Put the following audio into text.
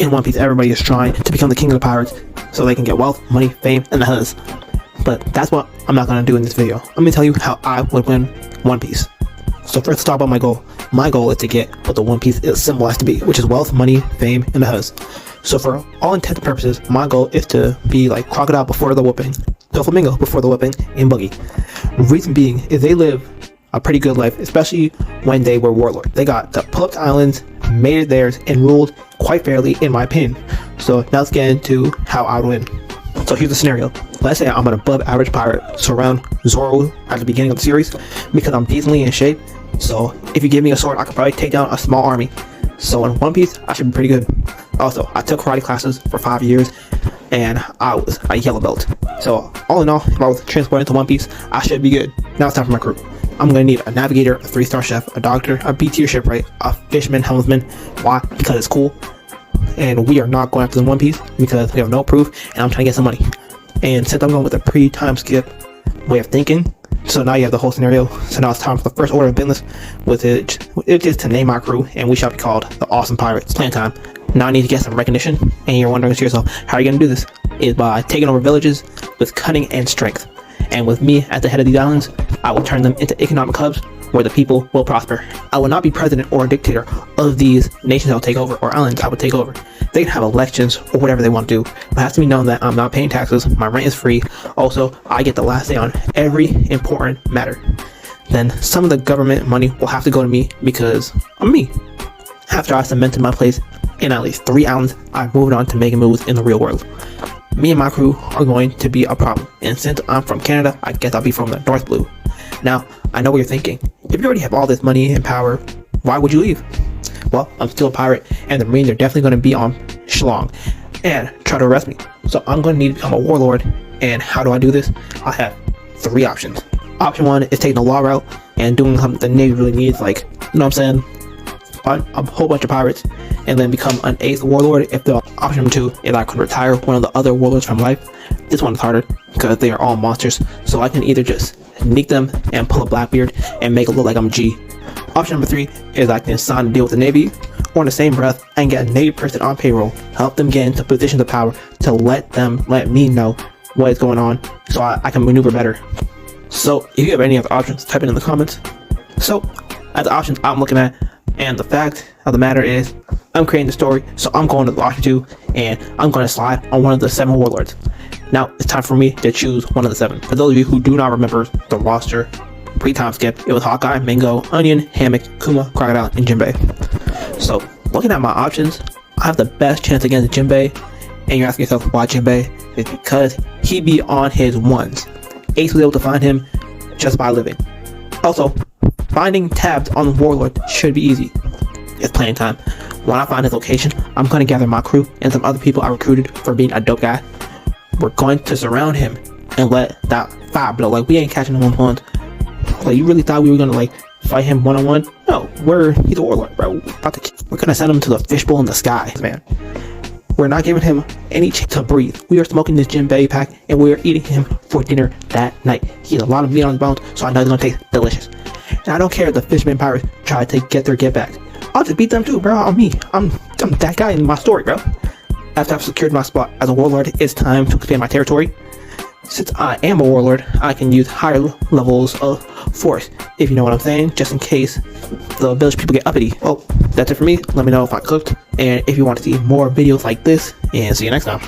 in One Piece, everybody is trying to become the king of the pirates so they can get wealth, money, fame, and the huzz. But that's what I'm not going to do in this video. I'm going to tell you how I would win One Piece. So first, let's talk about my goal. My goal is to get what the One Piece is symbolized to be, which is wealth, money, fame, and the huzz. So for all intents and purposes, my goal is to be like Crocodile before the whooping, Doflamingo before the whooping, and Buggy. Reason being is they live a pretty good life, especially when they were Warlord. They got the pulled islands, made it theirs, and ruled quite fairly, in my opinion. So now let's get into how I would win. So here's the scenario. Let's say I'm an above average pirate, so around Zoro at the beginning of the series, because I'm decently in shape. So if you give me a sword, I could probably take down a small army. So in One Piece, I should be pretty good. Also, I took karate classes for 5 years, and I was a yellow belt. So all in all, if I was transported to One Piece, I should be good. Now it's time for my crew. I'm going to need a navigator, a 3-star chef, a doctor, a B-tier shipwright, a fisherman, helmsman. Why? Because it's cool. And we are not going after the One Piece because we have no proof, and I'm trying to get some money. And since I'm going with a pre-time skip way of thinking, so now you have the whole scenario. So now it's time for the first order of business, with it is to name our crew, and we shall be called the Awesome Pirates. Plan time. Now I need to get some recognition, and you're wondering to yourself, how are you going to do this? Is by taking over villages with cunning and strength. And with me at the head of these islands, I will turn them into economic hubs where the people will prosper. I will not be president or a dictator of these nations I'll take over, or islands I would take over. They can have elections or whatever they want to do, but it has to be known that I'm not paying taxes, my rent is free. Also, I get the last say on every important matter. Then some of the government money will have to go to me because I'm me. After I cemented my place in at least 3 islands, I've moved on to making moves in the real world. Me and my crew are going to be a problem, and since I'm from Canada, I guess I'll be from the North Blue. Now, I know what you're thinking. If you already have all this money and power, why would you leave? Well, I'm still a pirate, and the Marines are definitely going to be on Shlong and try to arrest me. So I'm going to need to become a warlord, and how do I do this? I have 3 options. Option 1 is taking the law route and doing something the Navy really needs, like, you know what I'm saying? A whole bunch of pirates, and then become an 8th warlord. If the option 2 is I could retire one of the other warlords from life. This one's harder because they are all monsters, so I can either just sneak them and pull a Blackbeard and make it look like I'm G. Option number 3 is I can sign a deal with the Navy, or in the same breath, I can get a Navy person on payroll, help them get into positions of power to let me know what is going on, so I can maneuver better. So if you have any other options, type it in the comments. So as the options I'm looking at, and the fact of the matter is, I'm creating the story, so I'm going to option 2, and I'm going to slide on one of the 7 warlords. Now, it's time for me to choose one of the 7. For those of you who do not remember the roster, pre-time skip, it was Hawkeye, Mingo, Onion, Hammock, Kuma, Crocodile, and Jinbe. So, looking at my options, I have the best chance against Jinbe, and you're asking yourself why Jinbe? It's because he be on his ones. Ace was able to find him just by living. Also, finding tabs on the warlord should be easy. It's planning time. When I find his location, I'm going to gather my crew and some other people I recruited for being a dope guy. We're going to surround him and let that fire blow. Like, we ain't catching him on pawns. Like, you really thought we were going to, like, fight him one-on-one? No, he's a warlord, bro. We're going to send him to the fishbowl in the sky, man. We're not giving him any chance to breathe. We are smoking this Jinbe pack, and we are eating him for dinner that night. He has a lot of meat on his bones, so I know it's going to taste delicious. And I don't care if the fisherman pirates try to get their get back. I'll just beat them too, bro. I'm me. I'm that guy in my story, bro. After I've secured my spot as a warlord, it's time to expand my territory. Since I am a warlord, I can use higher levels of force, if you know what I'm saying, just in case the village people get uppity. Well, that's it for me. Let me know if I cooked, and if you want to see more videos like this, and see you next time.